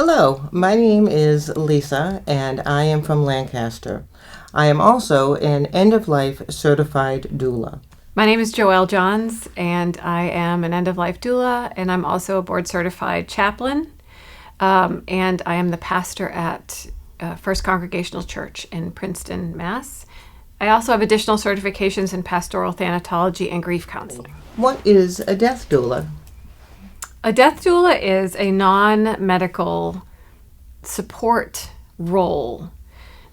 Hello, my name is Lisa and I am from Lancaster. I am also an end-of-life certified doula. My name is Joelle Johns, and I am an end-of-life doula, and I'm also a board-certified chaplain, and I am the pastor at First Congregational Church in Princeton, Mass. I also have additional certifications in pastoral thanatology and grief counseling. What is a death doula? A death doula is a non-medical support role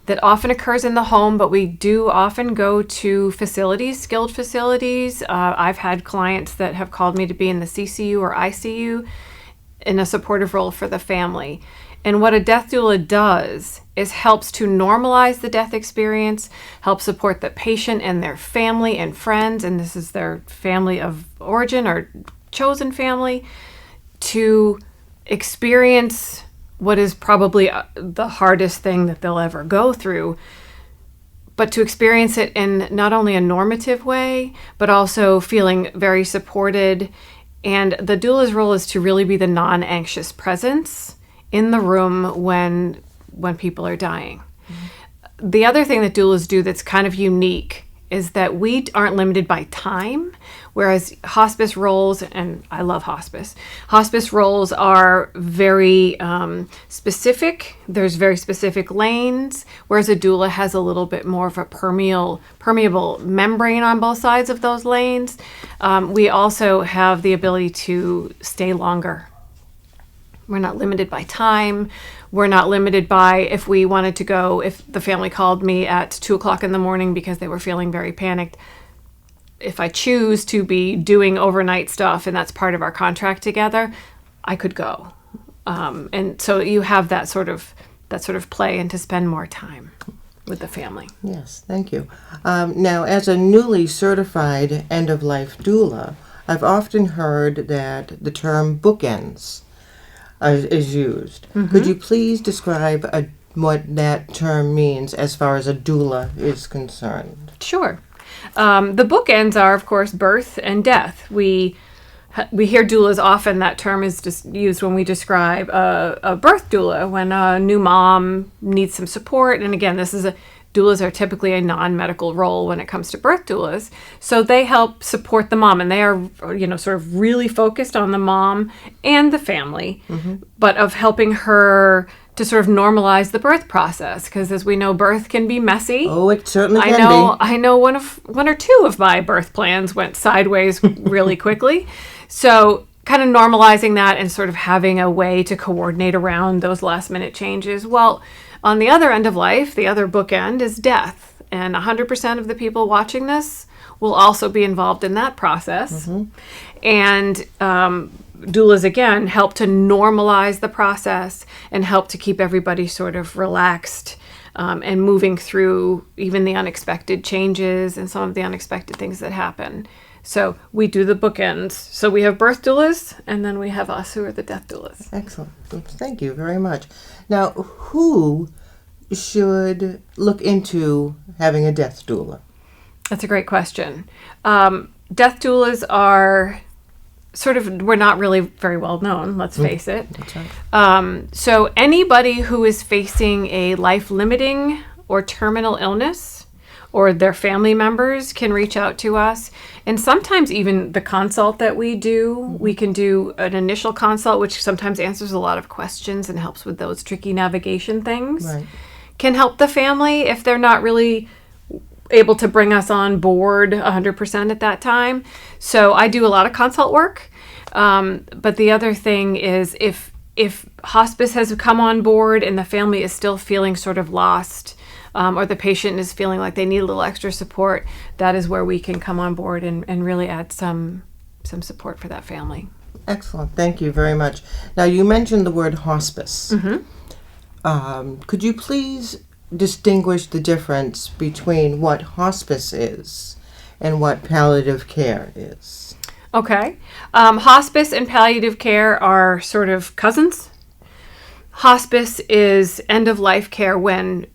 that often occurs in the home, but we do often go to facilities, skilled facilities. I've had clients that have called me to be in the CCU or ICU in a supportive role for the family. And what a death doula does is helps to normalize the death experience, help support the patient and their family and friends, and this is their family of origin or chosen family, to experience what is probably the hardest thing that they'll ever go through, but to experience it in not only a normative way, but also feeling very supported. And the doula's role is to really be the non-anxious presence in the room when people are dying. Mm-hmm. The other thing that doulas do that's kind of unique is that we aren't limited by time, whereas hospice roles, and I love hospice roles are very specific. There's very specific lanes, whereas a doula has a little bit more of a permeable membrane on both sides of those lanes. We also have the ability to stay longer. We're not limited by time. We're not limited by if we wanted to go, if the family called me at 2:00 in the morning because they were feeling very panicked. If I choose to be doing overnight stuff and that's part of our contract together, I could go. And so you have that sort of play and to spend more time with the family. Yes, thank you. Now, as a newly certified end-of-life doula, I've often heard that the term bookends is used. Mm-hmm. Could you please describe what that term means as far as a doula is concerned? Sure. The bookends are, of course, birth and death. We hear doulas often. That term is just used when we describe a birth doula, when a new mom needs some support. And again, doulas are typically a non-medical role when it comes to birth doulas. So they help support the mom, and they are, sort of really focused on the mom and the family, mm-hmm. but of helping her to sort of normalize the birth process, because as we know, birth can be messy. Oh, it certainly can be. I know one or two of my birth plans went sideways really quickly. So kind of normalizing that and sort of having a way to coordinate around those last minute changes. Well, on the other end of life, the other bookend is death. And 100% of the people watching this will also be involved in that process. Mm-hmm. And doulas, again, help to normalize the process and help to keep everybody sort of relaxed and moving through even the unexpected changes and some of the unexpected things that happen. So we do the bookends. So we have birth doulas, and then we have us who are the death doulas. Excellent. Thank you very much. Now, who should look into having a death doula? That's a great question. Death doulas are we're not really very well known, let's face it. That's right. So anybody who is facing a life-limiting or terminal illness, or their family members, can reach out to us. And sometimes even the consult that we do, we can do an initial consult, which sometimes answers a lot of questions and helps with those tricky navigation things. Right. Can help the family if they're not really able to bring us on board 100% at that time. So I do a lot of consult work. But the other thing is if hospice has come on board and the family is still feeling sort of lost, or the patient is feeling like they need a little extra support, that is where we can come on board and really add some support for that family. Excellent. Thank you very much. Now, you mentioned the word hospice. Mm-hmm. Could you please distinguish the difference between what hospice is and what palliative care is? Okay. Hospice and palliative care are sort of cousins. Hospice is end-of-life care when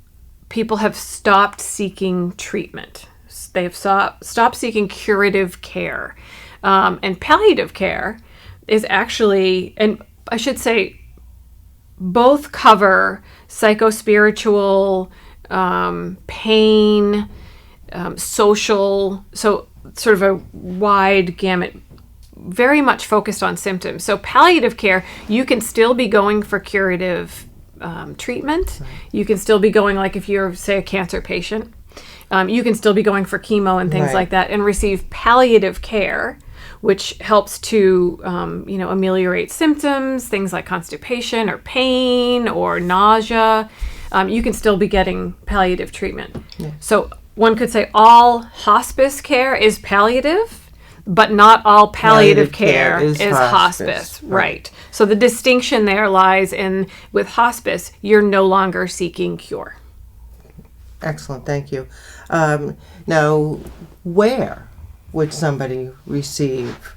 people have stopped seeking treatment. They have stopped seeking curative care. And palliative care is actually, and I should say, both cover psychospiritual, pain, social, so sort of a wide gamut, very much focused on symptoms. So palliative care, you can still be going for curative treatment. Right. You can still be going, like if you're, say, a cancer patient, you can still be going for chemo and things like that and receive palliative care, which helps to, ameliorate symptoms, things like constipation or pain or nausea. You can still be getting palliative treatment. Yeah. So one could say all hospice care is palliative, but not all palliative care is hospice. Right. So the distinction there lies in, with hospice, you're no longer seeking cure. Excellent. Thank you. Now, where would somebody receive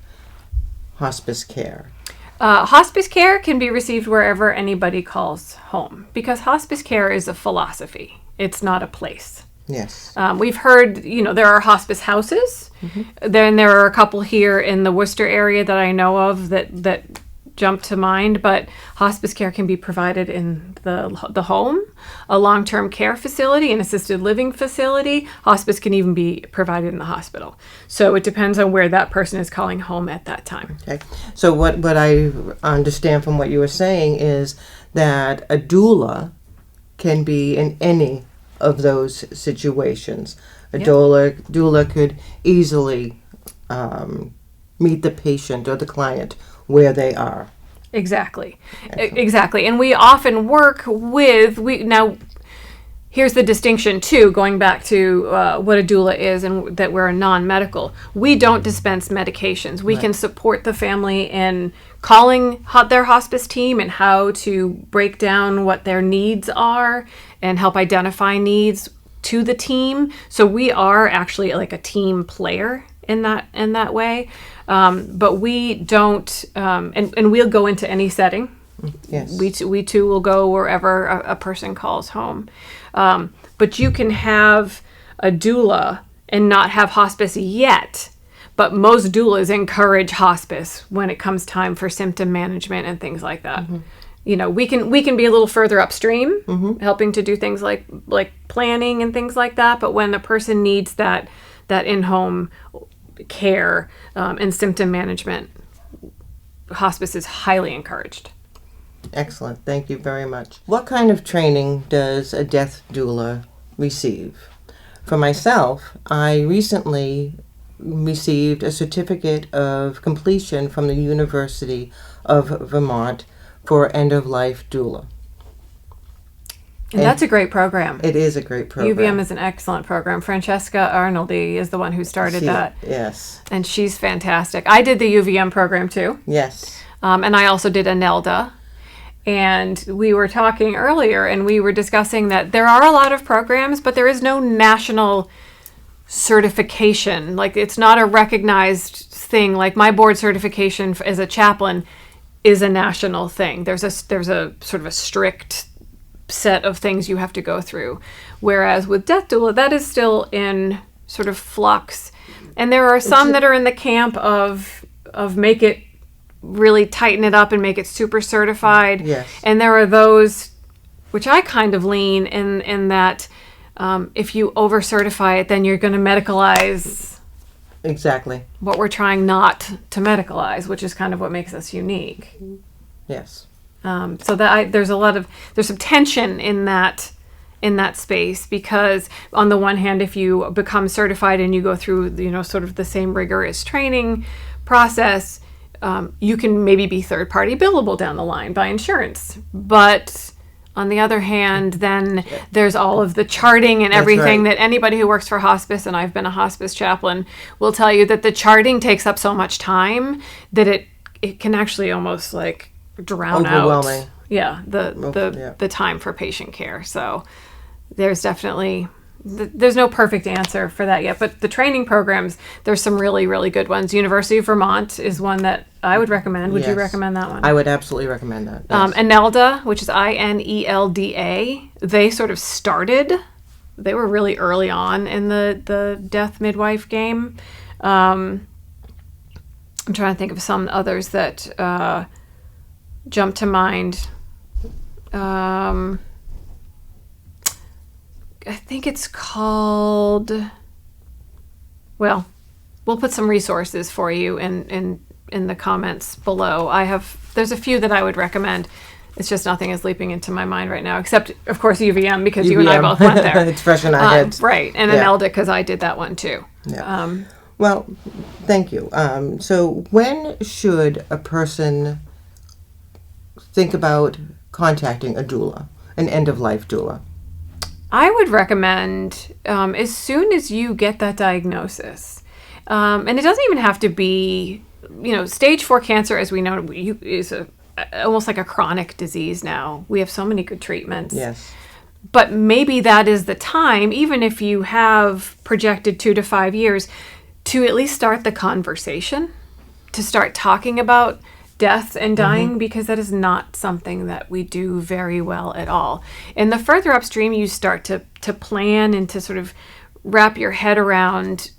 hospice care? Hospice care can be received wherever anybody calls home, because hospice care is a philosophy. It's not a place. Yes. We've heard, there are hospice houses. Mm-hmm. Then there are a couple here in the Worcester area that I know of that jump to mind, but hospice care can be provided in the home, a long-term care facility, an assisted living facility. Hospice can even be provided in the hospital. So it depends on where that person is calling home at that time. Okay. So what I understand from what you were saying is that a doula can be in any of those situations. A doula could easily meet the patient or the client where they are. Exactly. Exactly. And we often work with, now here's the distinction too, going back to what a doula is and that we're a non-medical. We don't dispense medications. We can support the family in calling their hospice team and how to break down what their needs are and help identify needs to the team. So we are actually like a team player in that way. But we don't, and we'll go into any setting. Yes. We too will go wherever a person calls home. But you can have a doula and not have hospice yet. But most doulas encourage hospice when it comes time for symptom management and things like that. Mm-hmm. We can be a little further upstream, mm-hmm. helping to do things like planning and things like that. But when a person needs that in-home care and symptom management, hospice is highly encouraged. Excellent. Thank you very much. What kind of training does a death doula receive? For myself, I recently received a certificate of completion from the University of Vermont for end-of-life doula. And that's a great program. It is a great program. UVM is an excellent program. Francesca Arnoldi is the one who started that. Yes. And she's fantastic. I did the UVM program too. Yes. And I also did a NELDA. And we were talking earlier and we were discussing that there are a lot of programs, but there is no national certification. Like, it's not a recognized thing. Like, my board certification as a chaplain is a national thing. There's a sort of a strict set of things you have to go through. Whereas with death doula, that is still in sort of flux. And there are some that are in the camp of make it really tighten it up and make it super certified. Yes. And there are those, which I kind of lean in that if you over certify it, then you're going to medicalize. Exactly. What we're trying not to medicalize, which is kind of what makes us unique. Yes. So that there's some tension in that space, because on the one hand, if you become certified and you go through sort of the same rigorous training process, you can maybe be third party billable down the line by insurance. But on the other hand, then there's all of the charting and everything that anybody who works for hospice, and I've been a hospice chaplain, will tell you that the charting takes up so much time that it can actually almost like drown out the time for patient care. So there's definitely there's no perfect answer for that yet, but the training programs, there's some really, really good ones. University of Vermont is one that I would recommend. Would you recommend that one? I would absolutely recommend that. Yes. INELDA, which is INELDA, they sort of started, they were really early on in the death midwife game. I'm trying to think of some others that jump to mind. I think it's called, well, we'll put some resources for you in the comments below. There's a few that I would recommend. It's just nothing is leaping into my mind right now, except, of course, UVM, because you and I both went there. It's fresh in our heads. Right, and Imelda, because I did that one too. Yeah. Well, thank you. So when should a person think about contacting a doula, an end-of-life doula? I would recommend as soon as you get that diagnosis. And it doesn't even have to be, stage 4 cancer, as we know, is almost like a chronic disease now. We have so many good treatments. Yes. But maybe that is the time, even if you have projected 2 to 5 years, to at least start the conversation, to start talking about death and dying, because that is not something that we do very well at all. And the further upstream you start to plan and to sort of wrap your head around,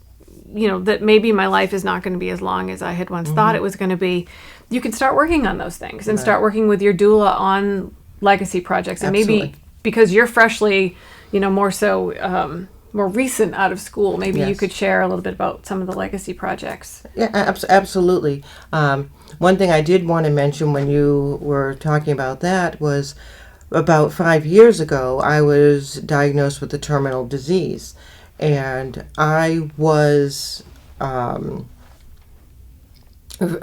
that maybe my life is not going to be as long as I had once thought it was going to be, you can start working on those things and start working with your doula on legacy projects. And maybe because you're freshly, more so, more recent out of school, maybe you could share a little bit about some of the legacy projects. Yeah, absolutely. One thing I did want to mention when you were talking about that was about 5 years ago, I was diagnosed with a terminal disease, and I was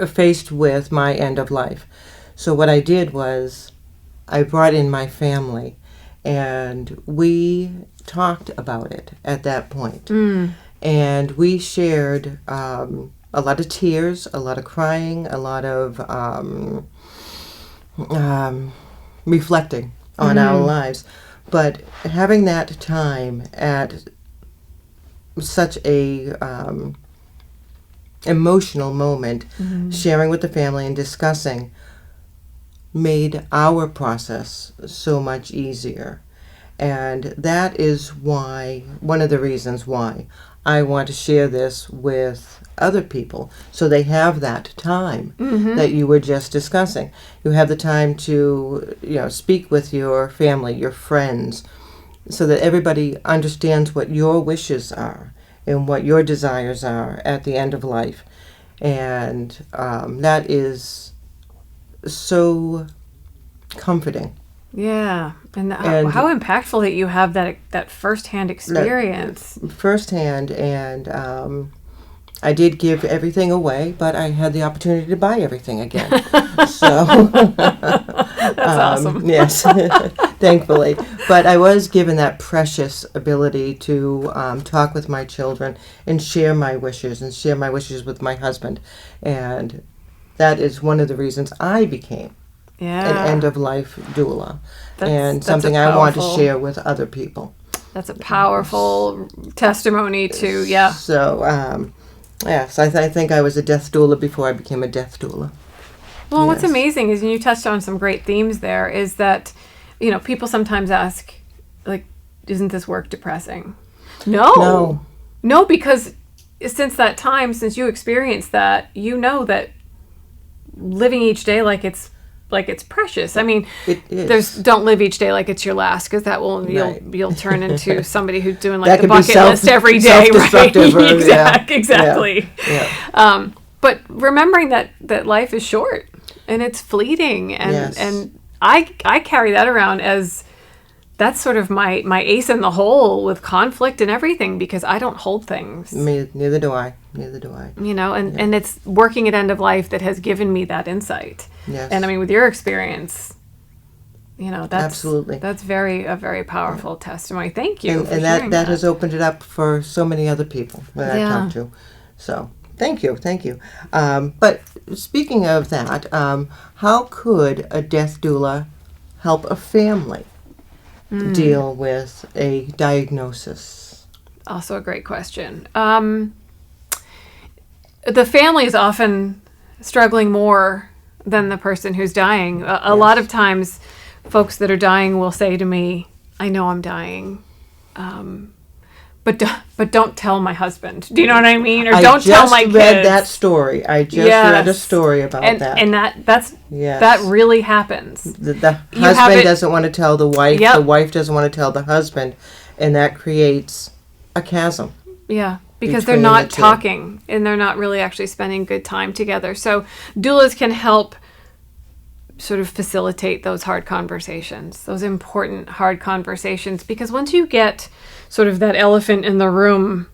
faced with my end of life. So what I did was I brought in my family, and we talked about it at that point. And we shared a lot of tears, a lot of crying, a lot of reflecting on our lives. But having that time at such a emotional moment, sharing with the family and discussing, made our process so much easier. And that is why, one of the reasons why I want to share this with other people, so they have that time that you were just discussing. You have the time to, speak with your family, your friends, so that everybody understands what your wishes are and what your desires are at the end of life. And that is so comforting. Yeah, and how impactful that you have that firsthand experience. Firsthand, and I did give everything away, but I had the opportunity to buy everything again. So that's awesome. Yes, thankfully. But I was given that precious ability to talk with my children and share my wishes with my husband, and that is one of the reasons I became an end-of-life doula, and something I want to share with other people. That's a powerful testimony to, So, yes, I think I was a death doula before I became a death doula. Well, what's amazing is, and you touched on some great themes there, is that, people sometimes ask, like, isn't this work depressing? No, because since that time, since you experienced that, that living each day like it's precious. I mean, don't live each day like it's your last, because that will you'll turn into somebody who's doing like the bucket list every day, right? Exactly. Yeah. But remembering that life is short and it's fleeting, and I carry that around as that's sort of my ace in the hole with conflict and everything, because I don't hold things. Neither do I. And it's working at end of life that has given me that insight. Yes. And I mean, with your experience, that's absolutely, that's a very powerful testimony. Thank you. And that has opened it up for so many other people that I talked to. So thank you. But speaking of that, how could a death doula help a family deal with a diagnosis? Also a great question. The family is often struggling more than the person who's dying. A lot of times, folks that are dying will say to me, I know I'm dying, but don't tell my husband. Do you know what I mean? Or I don't tell my kids. I just read that story. I just read a story about that. And that really happens. The husband doesn't want to tell the wife. Yep. The wife doesn't want to tell the husband. And that creates a chasm. Yeah, because they're not talking and they're not really actually spending good time together. So doulas can help sort of facilitate those hard conversations, those important hard conversations, because once you get sort of that elephant in the room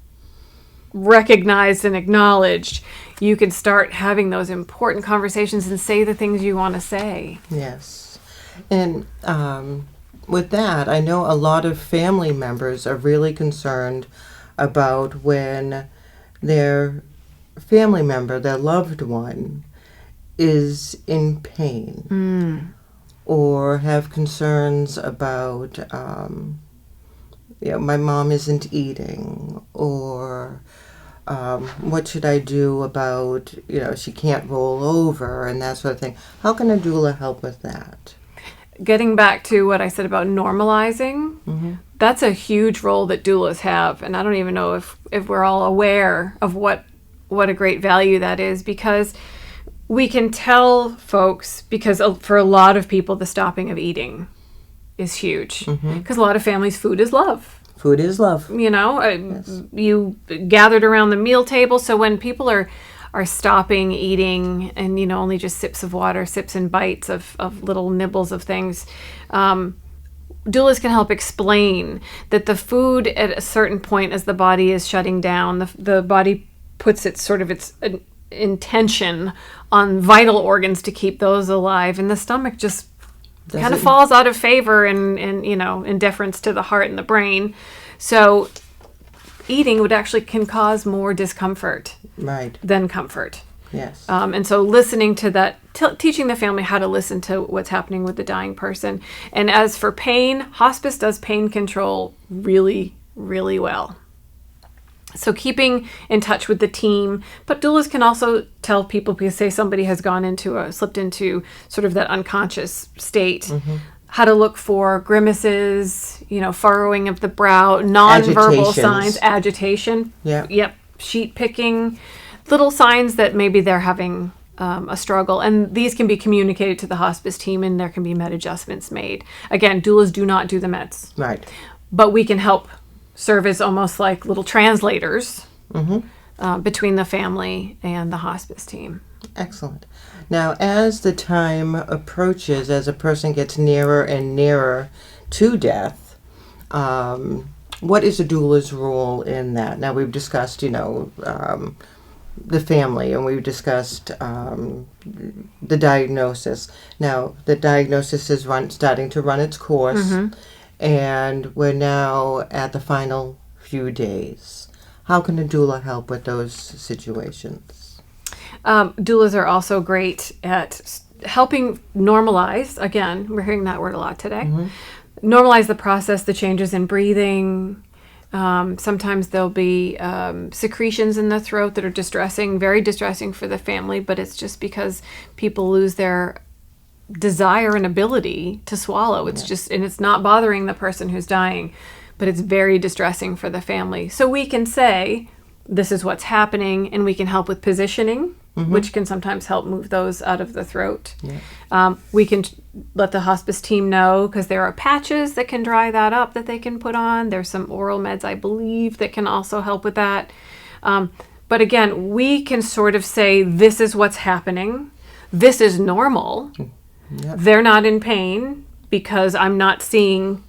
recognized and acknowledged, you can start having those important conversations and say the things you want to say. Yes. And with that, I know a lot of family members are really concerned about when their family member, their loved one, is in pain or have concerns about, my mom isn't eating, or what should I do about, she can't roll over and that sort of thing. How can a doula help with that? Getting back to what I said about normalizing, that's a huge role that doulas have. And I don't even know if we're all aware of what a great value that is, because we can tell folks, because for a lot of people, the stopping of eating is huge. Because a lot of families, food is love. Food is love. Yes. You gathered around the meal table. So when people are stopping eating and, only just sips of water, sips and bites of little nibbles of things, doulas can help explain that the food at a certain point, as the body is shutting down, the body puts its intention on vital organs to keep those alive, and the stomach just kind of falls out of favor and in deference to the heart and the brain. So eating can cause more discomfort than comfort. Yes. And so listening to that, teaching the family how to listen to what's happening with the dying person. And as for pain, hospice does pain control really, really well. So keeping in touch with the team, but doulas can also tell people, because say somebody has slipped into sort of that unconscious state, how to look for grimaces, furrowing of the brow, nonverbal signs, agitation. Yep. Sheet picking, little signs that maybe they're having a struggle. And these can be communicated to the hospice team, and there can be med adjustments made. Again, doulas do not do the meds. Right. But we can help serve as almost like little translators between the family and the hospice team. Excellent. Now, as the time approaches, as a person gets nearer and nearer to death, what is a doula's role in that? Now, we've discussed, the family, and we've discussed the diagnosis. Now, the diagnosis is starting to run its course, and we're now at the final few days. How can a doula help with those situations? Doulas are also great at helping normalize, again, we're hearing that word a lot today, normalize the process, the changes in breathing. Sometimes there'll be secretions in the throat that are distressing, very distressing for the family, but it's just because people lose their desire and ability to swallow. It's and it's not bothering the person who's dying, but it's very distressing for the family. So we can say, this is what's happening, and we can help with positioning, which can sometimes help move those out of the throat. We can let the hospice team know, because there are patches that can dry that up that they can put on. There's some oral meds, I believe, that can also help with that. But again, we can sort of say, this is what's happening. This is normal. They're not in pain because I'm not seeing,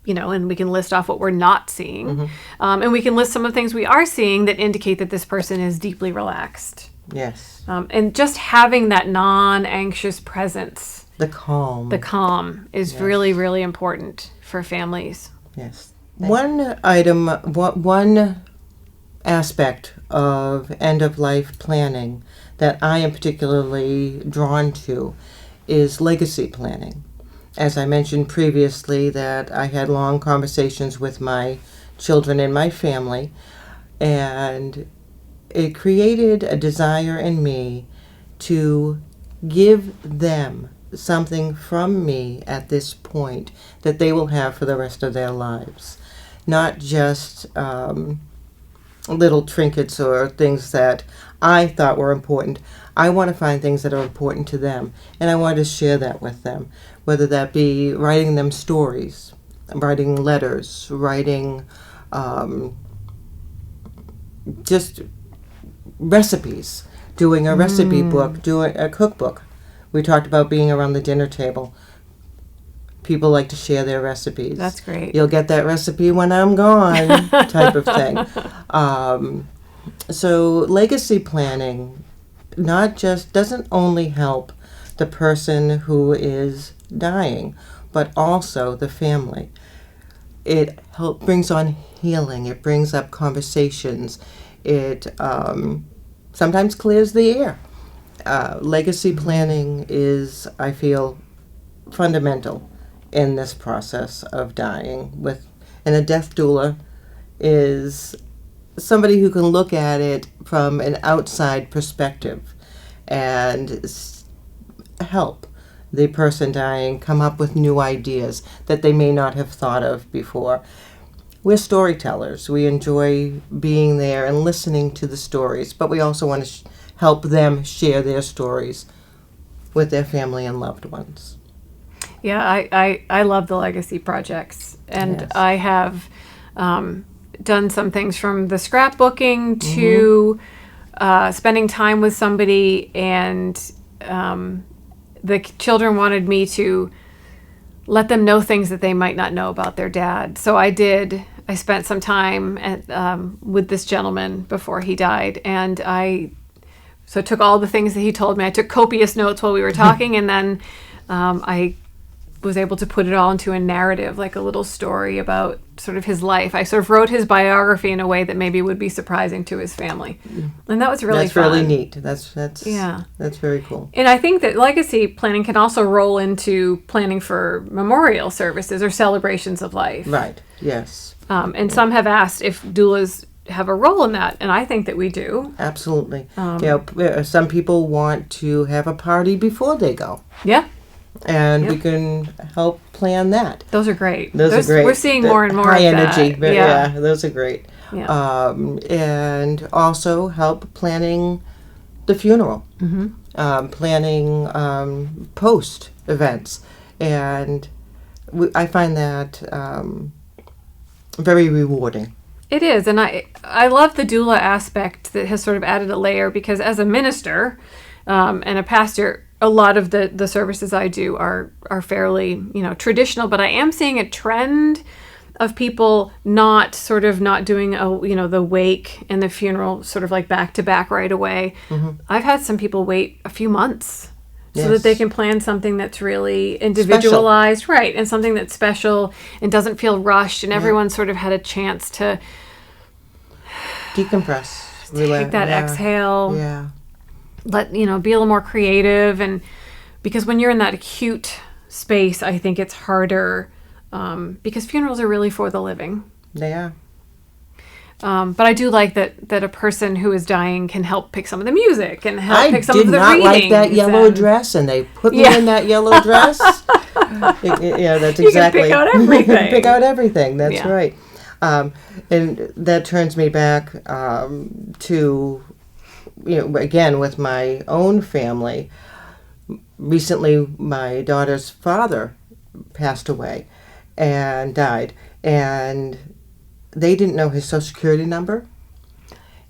and we can list off what we're not seeing. And we can list some of the things we are seeing that indicate that this person is deeply relaxed. Yes. And just having that non-anxious presence. The calm is really, really important for families. Yes. One aspect of end-of-life planning that I am particularly drawn to is legacy planning. As I mentioned previously, that I had long conversations with my children and my family, and it created a desire in me to give them something from me at this point that they will have for the rest of their lives. not just little trinkets or things that I thought were important. I want to find things that are important to them, and I want to share that with them, whether that be writing them stories, writing letters, writing just recipes, doing a recipe book, doing a cookbook. We talked about being around the dinner table. People like to share their recipes. That's great. You'll get that recipe when I'm gone, type of thing. So legacy planning doesn't only help the person who is dying, but also the family. It brings on healing. It brings up conversations. It sometimes clears the air. Legacy planning is, I feel, fundamental in this process of dying. And a death doula is somebody who can look at it from an outside perspective and help the person dying come up with new ideas that they may not have thought of before. We're storytellers. We enjoy being there and listening to the stories, but we also want to help them share their stories with their family and loved ones. Yeah, I love the legacy projects, and Yes. I have done some things from the scrapbooking to spending time with somebody, and the children wanted me to let them know things that they might not know about their dad. So I did. I spent some time with this gentleman before he died, and I took all the things that he told me. I took copious notes while we were talking, and then I was able to put it all into a narrative, like a little story about sort of his life. I sort of wrote his biography in a way that maybe would be surprising to his family, and that was really That's fun. really neat. That's Yeah. That's very cool. And I think that legacy planning can also roll into planning for memorial services or celebrations of life. Right. Yes. And some have asked if doulas have a role in that, and I think that we do. Absolutely. Some people want to have a party before they go, Yeah, and we can help plan that. those are great. Those are great. We're seeing more and more high of energy. that. Yeah, those are great. Yeah. And also help planning the funeral, planning post events, and I find that very rewarding. It is, and I love the doula aspect that has sort of added a layer, because as a minister and a pastor, a lot of the services I do are fairly traditional, but I am seeing a trend of people not doing the wake and the funeral sort of like back to back right away. I've had some people wait a few months so that they can plan something that's really individualized, right, and something that's special and doesn't feel rushed, and everyone sort of had a chance to decompress, take that exhale, let be a little more creative. And because when you're in that acute space, I think it's harder, because funerals are really for the living. They are. But I do like that a person who is dying can help pick some of the music and help pick some of the readings. I did not like that yellow dress, and they put me in that yellow dress. That's exactly. You can pick out everything. Pick out everything. That's right. And that turns me back to, again, with my own family. Recently, my daughter's father passed away and died, and they didn't know his Social Security number.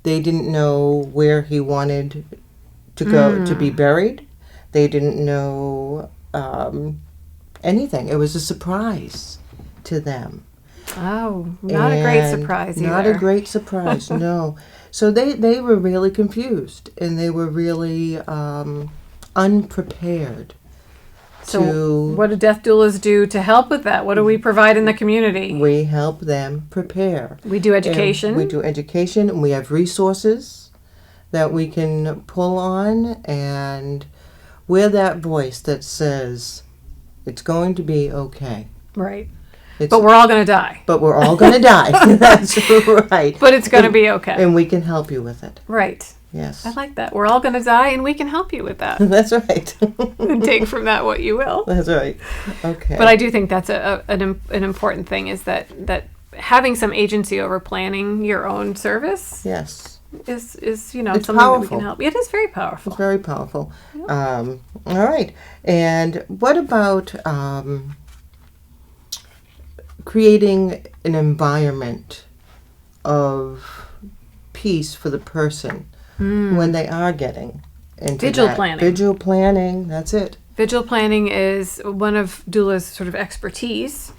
They didn't know where he wanted to go to be buried. They didn't know anything. It was a surprise to them. Oh, not a great surprise either. Not a great surprise, no. So they were really confused, and they were really unprepared. So what do death doulas do to help with that? What do we provide in the community? We help them prepare. We do education. And we do education, and we have resources that we can pull on, and we're that voice that says, it's going to be okay. Right. But we're all going to die. But we're all going to die. That's right. But it's going to be okay. And we can help you with it. Right. Yes. I like that. We're all going to die, and we can help you with that. That's right. And take from that what you will. That's right. Okay. But I do think that's an important thing, is that having some agency over planning your own service Yes. is It's something that we powerful. can help. It is very powerful. It's very powerful. All right. And what about creating an environment of peace for the person when they are getting into Vigil planning. Vigil planning, that's it. Vigil planning is one of doula's sort of expertise.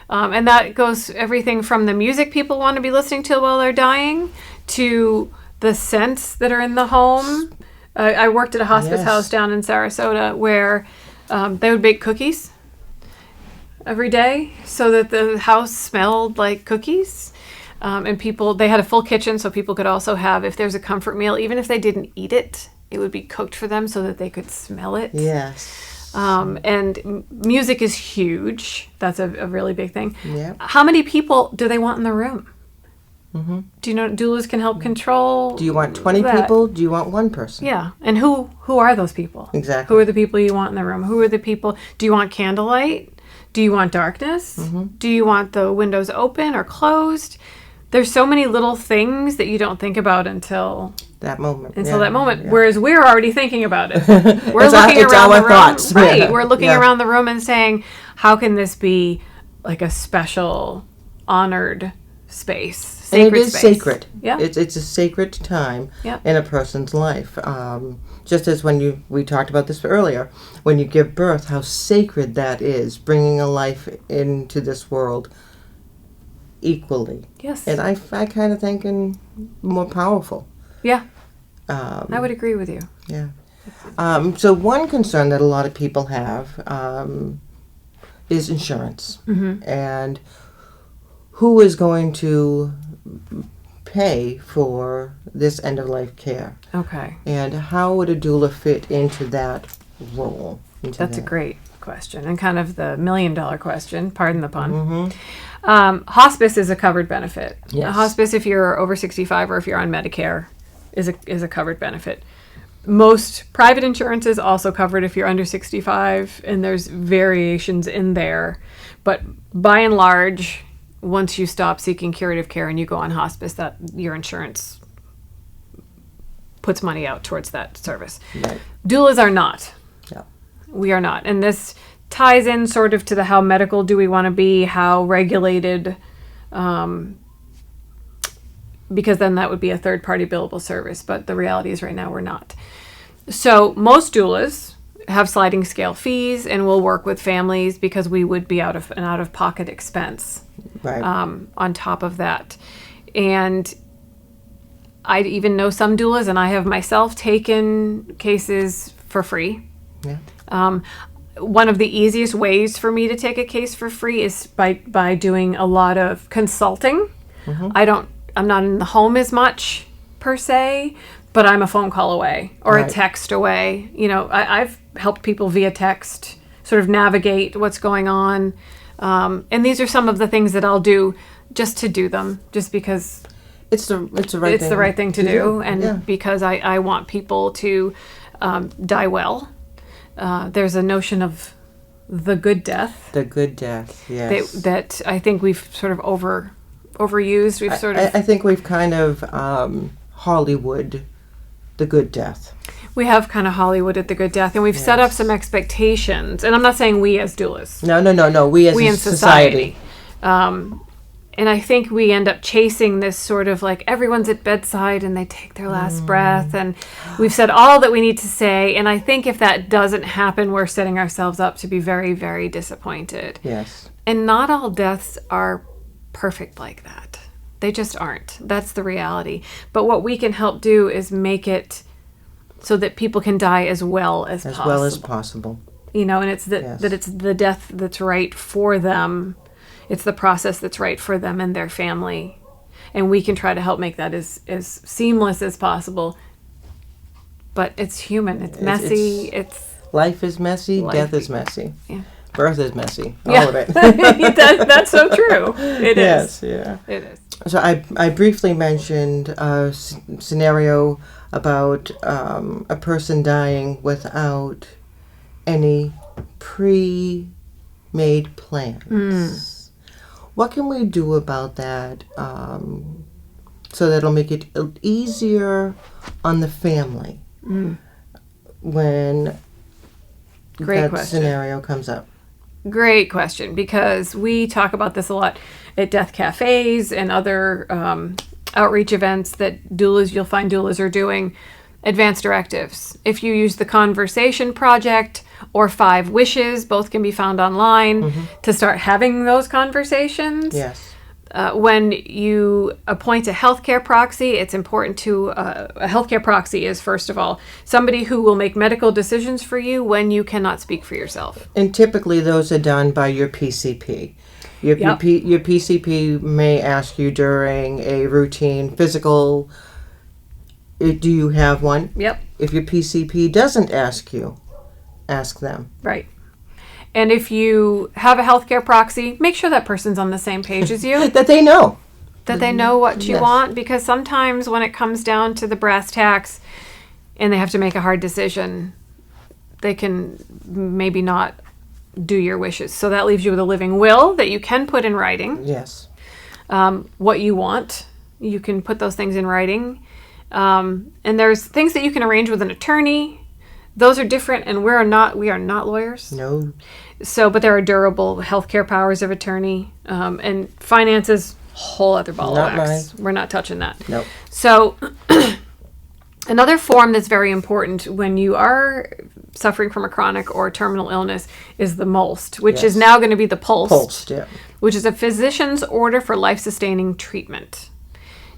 And that goes everything from the music people want to be listening to while they're dying to the scents that are in the home. I worked at a hospice house down in Sarasota where they would bake cookies every day so that the house smelled like cookies. And they had a full kitchen so people could also have, if there's a comfort meal, even if they didn't eat it, it would be cooked for them so that they could smell it. Yes. And music is huge. That's a really big thing. Yep. How many people do they want in the room? Mm-hmm. Do you know doulas can help control? Do you want 20 that? people? Do you want one person? Yeah. And who are those people? Exactly. Who are the people you want in the room? Who are the people? Do you want candlelight? Do you want darkness? Mm-hmm. Do you want the windows open or closed? There's so many little things that you don't think about until that moment. that moment. Whereas we're already thinking about it. We're It's looking around the room. thoughts. Right. Yeah. We're looking Yeah. around the room and saying, how can this be like a special, honored space? And it is space. sacred. Yeah. It's a sacred time Yeah. in a person's life. Just as we talked about this earlier, when you give birth, how sacred that is, bringing a life into this world equally. Yes. And I kind of think more powerful. Yeah. I would agree with you. Yeah. So one concern that a lot of people have is insurance. Mm-hmm. And who is going to pay for this end-of-life care? Okay. And how would a doula fit into that role? That's a great question and kind of the $1 million question, pardon the pun. Mm-hmm. Hospice is a covered benefit. Yes. Hospice, if you're over 65 or if you're on Medicare, is a covered benefit. Most private insurance is also covered if you're under 65, and there's variations in there. But by and large, once you stop seeking curative care and you go on hospice, that your insurance puts money out towards that service. Right. Doulas are not. Yeah. We are not. And this ties in sort of to the how medical do we want to be, how regulated, because then that would be a third-party billable service. But the reality is right now we're not. So most doulas have sliding scale fees and will work with families because we would be an out-of-pocket expense Right. on top of that. And I even know some doulas, and I have myself taken cases for free. Yeah. One of the easiest ways for me to take a case for free is by doing a lot of consulting. Mm-hmm. I'm not in the home as much per se, but I'm a phone call away or Right. a text away. I've helped people via text sort of navigate what's going on. And these are some of the things that I'll do just to do them, just because It's the right thing to do. And yeah. because I want people to die well. There's a notion of the good death. The good death, yes. That I think we've sort of overused. We've sort of. I think we've kind of Hollywood the good death. We have kind of Hollywooded the good death, and we've set up some expectations. And I'm not saying we as doulas. No. We as in society. And I think we end up chasing this sort of like everyone's at bedside and they take their last breath, and we've said all that we need to say. And I think if that doesn't happen, we're setting ourselves up to be very, very disappointed. Yes. And not all deaths are perfect like that. They just aren't. That's the reality. But what we can help do is make it so that people can die as well as possible. As well as possible. And it's that it's the death that's right for them. It's the process that's right for them and their family. And we can try to help make that as seamless as possible. But it's human. It's messy. Life is messy. Death is messy. Yeah. Birth is messy. All of it. That's so true. It is. Yes, yeah. It is. So I briefly mentioned a scenario about a person dying without any pre-made plans. What can we do about that so that it'll make it easier on the family when Great that question. scenario comes up? Great question, because we talk about this a lot at death cafes and other outreach events that you'll find doulas are doing advanced directives. If you use the Conversation Project or 5 Wishes, both can be found online, to start having those conversations. Yes. When you appoint a healthcare proxy, it's important to, a healthcare proxy is, first of all, somebody who will make medical decisions for you when you cannot speak for yourself. And typically those are done by your PCP. Your PCP may ask you during a routine physical, do you have one? Yep. If your PCP doesn't ask you, ask them. Right. And if you have a healthcare proxy, make sure that person's on the same page as you. That they know. That they know what you Yes. want, because sometimes when it comes down to the brass tacks and they have to make a hard decision, they can maybe not do your wishes. So that leaves you with a living will that you can put in writing. Yes. What you want, you can put those things in writing. And there's things that you can arrange with an attorney. Those are different, and we are not lawyers. No. So, but there are durable healthcare powers of attorney, and finances, whole other ball of wax. We're not touching that. Nope. So, another form that's very important when you are suffering from a chronic or terminal illness is the MOLST, which is now going to be the POLST, which is a physician's order for life-sustaining treatment.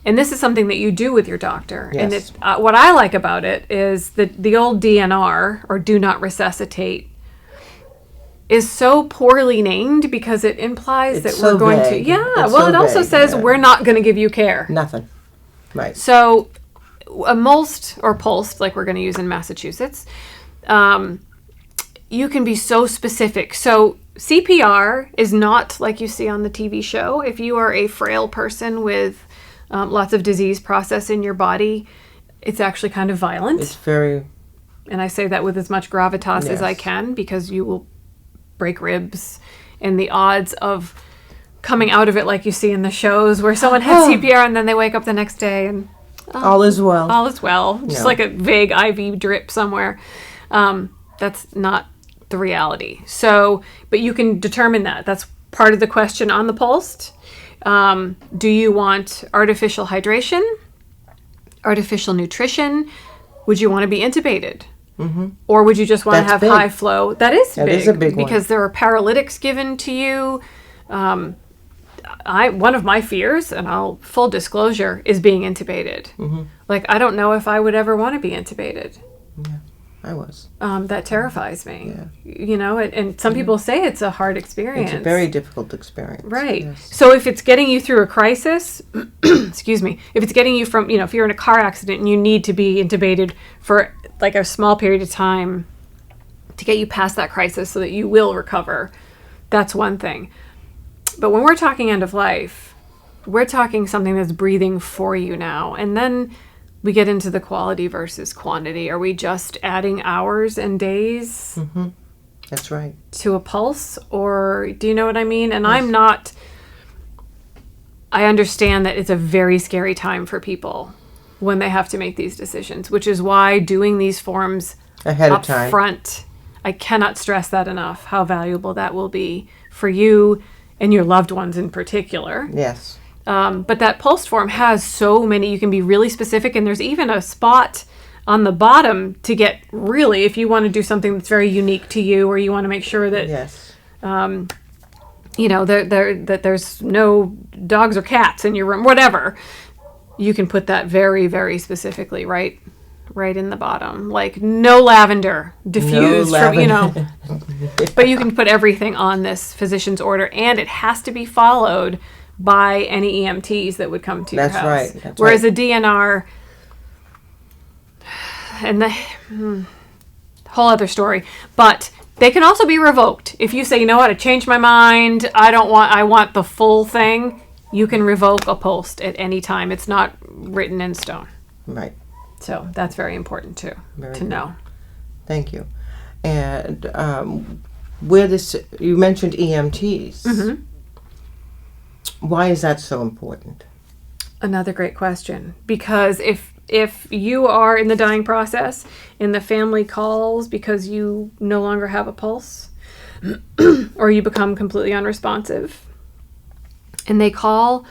And this is something that you do with your doctor. Yes. And it's, what I like about it is that the old DNR, or do not resuscitate, is so poorly named because it implies that we're going to... Yeah, well, it also says we're not going to give you care. Nothing. Right. So a MOLST, or POLST, like we're going to use in Massachusetts, you can be so specific. So CPR is not like you see on the TV show. If you are a frail person with... lots of disease process in your body, it's actually kind of violent. It's very... And I say that with as much gravitas as I can, because you will break ribs, and the odds of coming out of it like you see in the shows where someone had CPR and then they wake up the next day and... all is well. All is well. Just like a vague IV drip somewhere. That's not the reality. So, but you can determine that. That's part of the question on the POLST. Do you want artificial hydration, artificial nutrition? Would you want to be intubated? Mm-hmm. Or would you just want to have high flow? That is a big one. Because there are paralytics given to you. One of my fears, and full disclosure, is being intubated. Mm-hmm. Like, I don't know if I would ever want to be intubated. Yeah, I was. That terrifies me. Yeah. You know, and some people say it's a hard experience. It's a very difficult experience. Right. Yes. So if it's getting you through a crisis, excuse me, if it's getting you from, if you're in a car accident and you need to be intubated for like a small period of time to get you past that crisis so that you will recover, that's one thing. But when we're talking end of life, we're talking something that's breathing for you now. And then we get into the quality versus quantity. Are we just adding hours and days? Mm-hmm. That's right. To a pulse? Or do you know what I mean? And yes. I understand that it's a very scary time for people when they have to make these decisions, which is why doing these forms ahead up of time front, I cannot stress that enough, how valuable that will be for you and your loved ones in particular. Yes. But that pulse form has so many, you can be really specific, and there's even a spot on the bottom to get really, if you want to do something that's very unique to you, or you want to make sure that, yes. That there's no dogs or cats in your room, whatever, you can put that very, very specifically right in the bottom. Like no lavender diffused from, but you can put everything on this physician's order, and it has to be followed by any EMTs that would come to your house. Right. That's Whereas right. a DNR, and the whole other story, but they can also be revoked. If you say, you know what, I changed my mind, I want the full thing, you can revoke a post at any time. It's not written in stone. Right. So that's very important too, to know. Thank you. And you mentioned EMTs. Mm-hmm. Why is that so important? Another great question. Because if you are in the dying process and the family calls because you no longer have a pulse or you become completely unresponsive, and they call,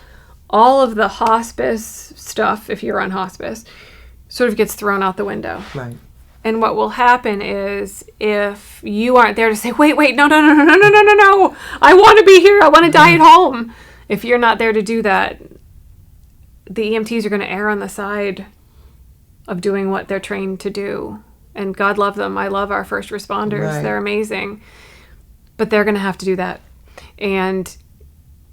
all of the hospice stuff, if you're on hospice, sort of gets thrown out the window. Right. And what will happen is, if you aren't there to say, wait, no, I want to be here, I want to die at home. If you're not there to do that, the EMTs are going to err on the side of doing what they're trained to do. And God love them. I love our first responders. Right. They're amazing. But they're going to have to do that. And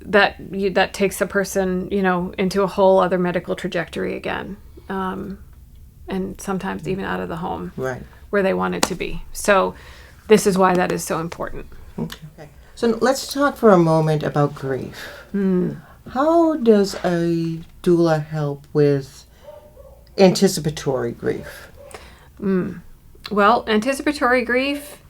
that takes a person, into a whole other medical trajectory again. And sometimes even out of the home, Right. where they wanted to be. So this is why that is so important. Okay. So let's talk for a moment about grief. How does a doula help with anticipatory grief? Well, anticipatory grief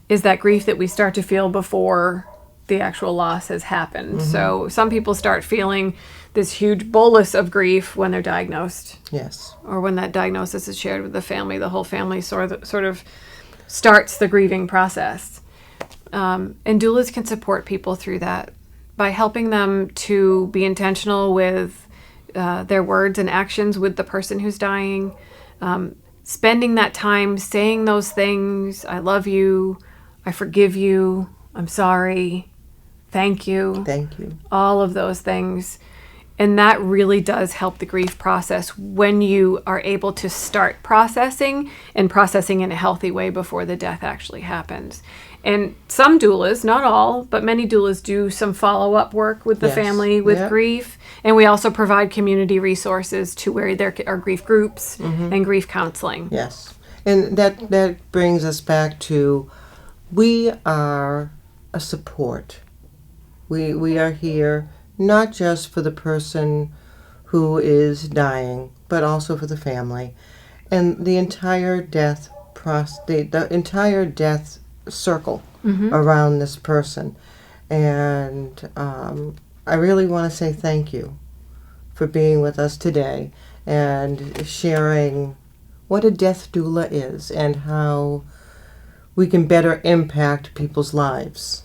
is that grief that we start to feel before the actual loss has happened. So some people start feeling this huge bolus of grief when they're diagnosed. Yes. Or when that diagnosis is shared with the family. The whole family sort of starts the grieving process. And doulas can support people through that by helping them to be intentional with their words and actions with the person who's dying. Spending that time saying those things, I love you, I forgive you, I'm sorry, thank you. Thank you. All of those things. And that really does help the grief process when you are able to start processing and processing in a healthy way before the death actually happens. And some doulas, not all, but many doulas do some follow-up work with the Yes. family with Yep. grief. And we also provide community resources to where there are grief groups and grief counseling. Yes. And that brings us back to, we are a support. We are here not just for the person who is dying, but also for the family. And the entire death the entire death circle around this person. And I really want to say thank you for being with us today and sharing what a death doula is and how we can better impact people's lives.